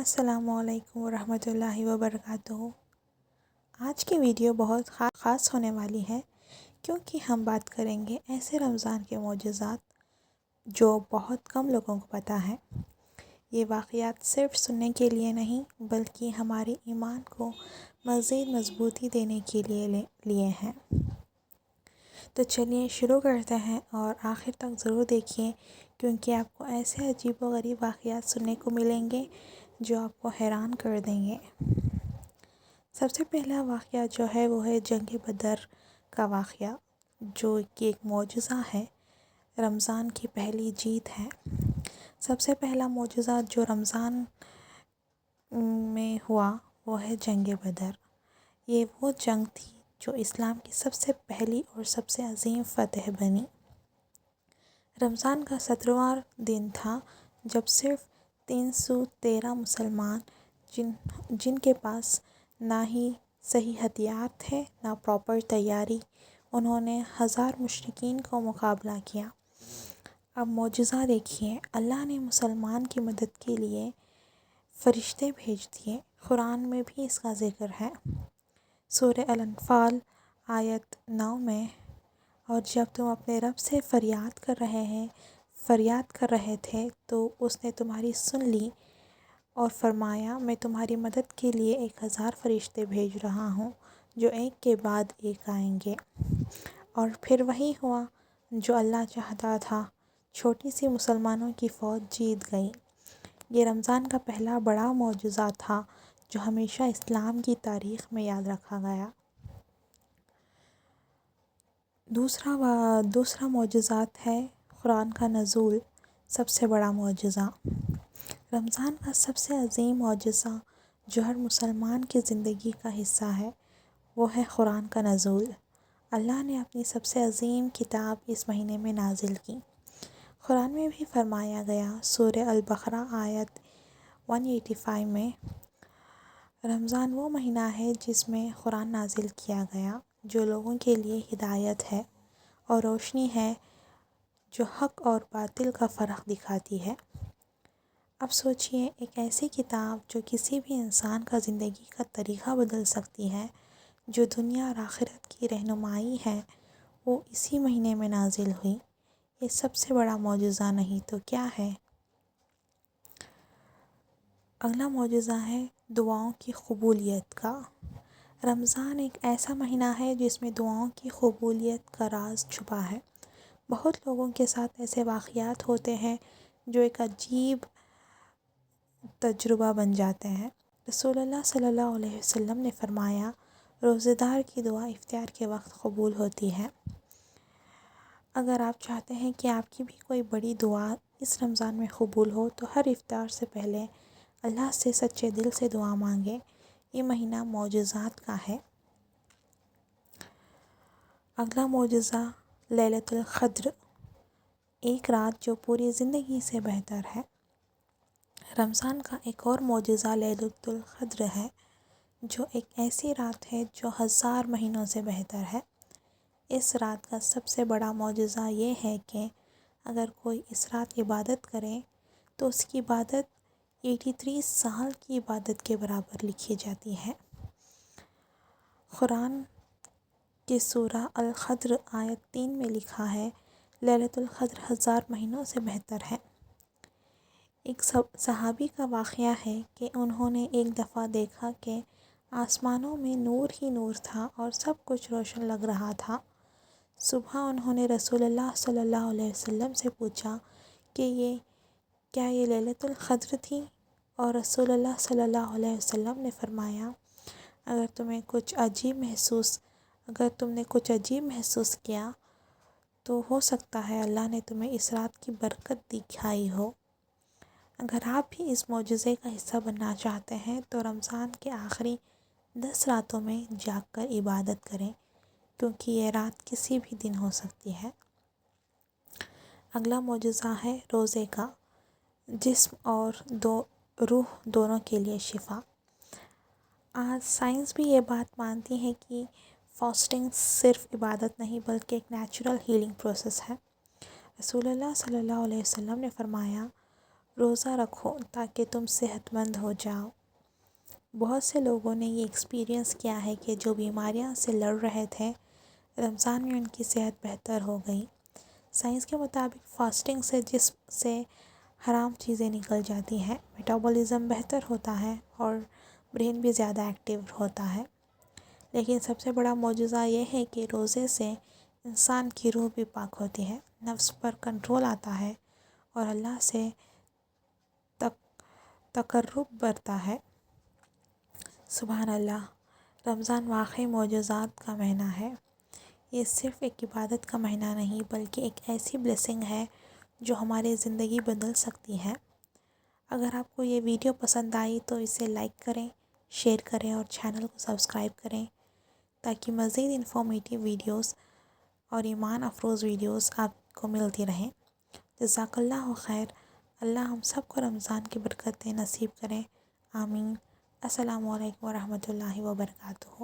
السلام علیکم ورحمۃ اللہ وبرکاتہ۔ آج کی ویڈیو بہت خاص ہونے والی ہے کیونکہ ہم بات کریں گے ایسے رمضان کے معجزات جو بہت کم لوگوں کو پتہ ہے۔ یہ واقعات صرف سننے کے لیے نہیں بلکہ ہمارے ایمان کو مزید مضبوطی دینے کے لیے ہیں۔ تو چلیے شروع کرتے ہیں اور آخر تک ضرور دیکھیے کیونکہ آپ کو ایسے عجیب و غریب واقعات سننے کو ملیں گے جو آپ کو حیران کر دیں گے۔ سب سے پہلا واقعہ جو ہے وہ ہے جنگ بدر کا واقعہ، جو کہ ایک معجزہ ہے، رمضان کی پہلی جیت ہے۔ سب سے پہلا معجزہ جو رمضان میں ہوا وہ ہے جنگ بدر۔ یہ وہ جنگ تھی جو اسلام کی سب سے پہلی اور سب سے عظیم فتح بنی۔ رمضان کا 17واں دن تھا جب صرف 313 مسلمان جن کے پاس نہ ہی صحیح ہتھیار تھے نہ پراپر تیاری، انہوں نے 1000 مشرکین کو مقابلہ کیا۔ اب معجزہ دیکھیے، اللہ نے مسلمان کی مدد کے لیے فرشتے بھیج دیے۔ قرآن میں بھی اس کا ذکر ہے۔ سورہ الانفال آیت 9 میں، اور جب تم اپنے رب سے فریاد کر رہے تھے تو اس نے تمہاری سن لی اور فرمایا میں تمہاری مدد کے لیے 1000 فرشتے بھیج رہا ہوں جو ایک کے بعد ایک آئیں گے۔ اور پھر وہی ہوا جو اللہ چاہتا تھا، چھوٹی سی مسلمانوں کی فوج جیت گئی۔ یہ رمضان کا پہلا بڑا معجزہ تھا جو ہمیشہ اسلام کی تاریخ میں یاد رکھا گیا۔ دوسرا معجزات ہے قرآن کا نزول، سب سے بڑا معجزہ۔ رمضان کا سب سے عظیم معجزہ جو ہر مسلمان کی زندگی کا حصہ ہے وہ ہے قرآن کا نزول۔ اللہ نے اپنی سب سے عظیم کتاب اس مہینے میں نازل کی۔ قرآن میں بھی فرمایا گیا، سورہ البقرہ آیت 185 میں، رمضان وہ مہینہ ہے جس میں قرآن نازل کیا گیا جو لوگوں کے لیے ہدایت ہے اور روشنی ہے، جو حق اور باطل کا فرق دکھاتی ہے۔ اب سوچئے، ایک ایسی کتاب جو کسی بھی انسان کا زندگی کا طریقہ بدل سکتی ہے، جو دنیا اور آخرت کی رہنمائی ہے، وہ اسی مہینے میں نازل ہوئی۔ یہ سب سے بڑا معجزہ نہیں تو کیا ہے؟ اگلا معجزہ ہے دعاؤں کی قبولیت کا۔ رمضان ایک ایسا مہینہ ہے جس میں دعاؤں کی قبولیت کا راز چھپا ہے۔ بہت لوگوں کے ساتھ ایسے واقعات ہوتے ہیں جو ایک عجیب تجربہ بن جاتے ہیں۔ رسول اللہ صلی اللہ علیہ وسلم نے فرمایا، روزہ دار کی دعا افطار کے وقت قبول ہوتی ہے۔ اگر آپ چاہتے ہیں کہ آپ کی بھی کوئی بڑی دعا اس رمضان میں قبول ہو تو ہر افطار سے پہلے اللہ سے سچے دل سے دعا مانگیں۔ یہ مہینہ معجزات کا ہے۔ اگلا معجزہ لیلۃ القدر، ایک رات جو پوری زندگی سے بہتر ہے۔ رمضان کا ایک اور معجزہ لیلۃ القدر ہے، جو ایک ایسی رات ہے جو 1000 مہینوں سے بہتر ہے۔ اس رات کا سب سے بڑا معجزہ یہ ہے کہ اگر کوئی اس رات عبادت کرے تو اس کی عبادت 83 سال کی عبادت کے برابر لکھی جاتی ہے۔ قرآن کی سورہ القدر آیت 3 میں لکھا ہے، لیلۃ القدر 1000 مہینوں سے بہتر ہے۔ ایک صحابی کا واقعہ ہے کہ انہوں نے ایک دفعہ دیکھا کہ آسمانوں میں نور ہی نور تھا اور سب کچھ روشن لگ رہا تھا۔ صبح انہوں نے رسول اللہ صلی اللہ علیہ وسلم سے پوچھا کہ کیا یہ لیلۃ القدر تھی؟ اور رسول اللہ صلی اللہ علیہ وسلم نے فرمایا، اگر تم نے کچھ عجیب محسوس کیا تو ہو سکتا ہے اللہ نے تمہیں اس رات کی برکت دکھائی ہو۔ اگر آپ بھی اس معجزے کا حصہ بننا چاہتے ہیں تو رمضان کے آخری 10 راتوں میں جاگ کر عبادت کریں، کیونکہ یہ رات کسی بھی دن ہو سکتی ہے۔ اگلا معجزہ ہے روزے کا، جسم اور روح دونوں کے لیے شفا۔ آج سائنس بھی یہ بات مانتی ہے کہ فاسٹنگ صرف عبادت نہیں بلکہ ایک نیچرل ہیلنگ پروسیس ہے۔ رسول اللہ صلی اللہ علیہ وسلم نے فرمایا، روزہ رکھو تاکہ تم صحت مند ہو جاؤ۔ بہت سے لوگوں نے یہ ایکسپیرینس کیا ہے کہ جو بیماریاں سے لڑ رہے تھے، رمضان میں ان کی صحت بہتر ہو گئی۔ سائنس کے مطابق فاسٹنگ سے جسم سے حرام چیزیں نکل جاتی ہیں، میٹابولزم بہتر ہوتا ہے اور برین بھی زیادہ ایکٹیو ہوتا ہے۔ لیکن سب سے بڑا معجزہ یہ ہے کہ روزے سے انسان کی روح بھی پاک ہوتی ہے، نفس پر کنٹرول آتا ہے اور اللہ سے تقرب بڑھتا ہے۔ سبحان اللہ! رمضان واقعی معجزات کا مہینہ ہے۔ یہ صرف ایک عبادت کا مہینہ نہیں بلکہ ایک ایسی بلیسنگ ہے جو ہماری زندگی بدل سکتی ہے۔ اگر آپ کو یہ ویڈیو پسند آئی تو اسے لائک کریں، شیئر کریں اور چینل کو سبسکرائب کریں تاکہ مزید انفارمیٹیو ویڈیوز اور ایمان افروز ویڈیوز آپ کو ملتی رہیں۔ جزاک اللہ خیر۔ اللہ ہم سب کو رمضان کی برکتیں نصیب کریں، آمین۔ السلام علیکم ورحمۃ اللہ وبرکاتہ۔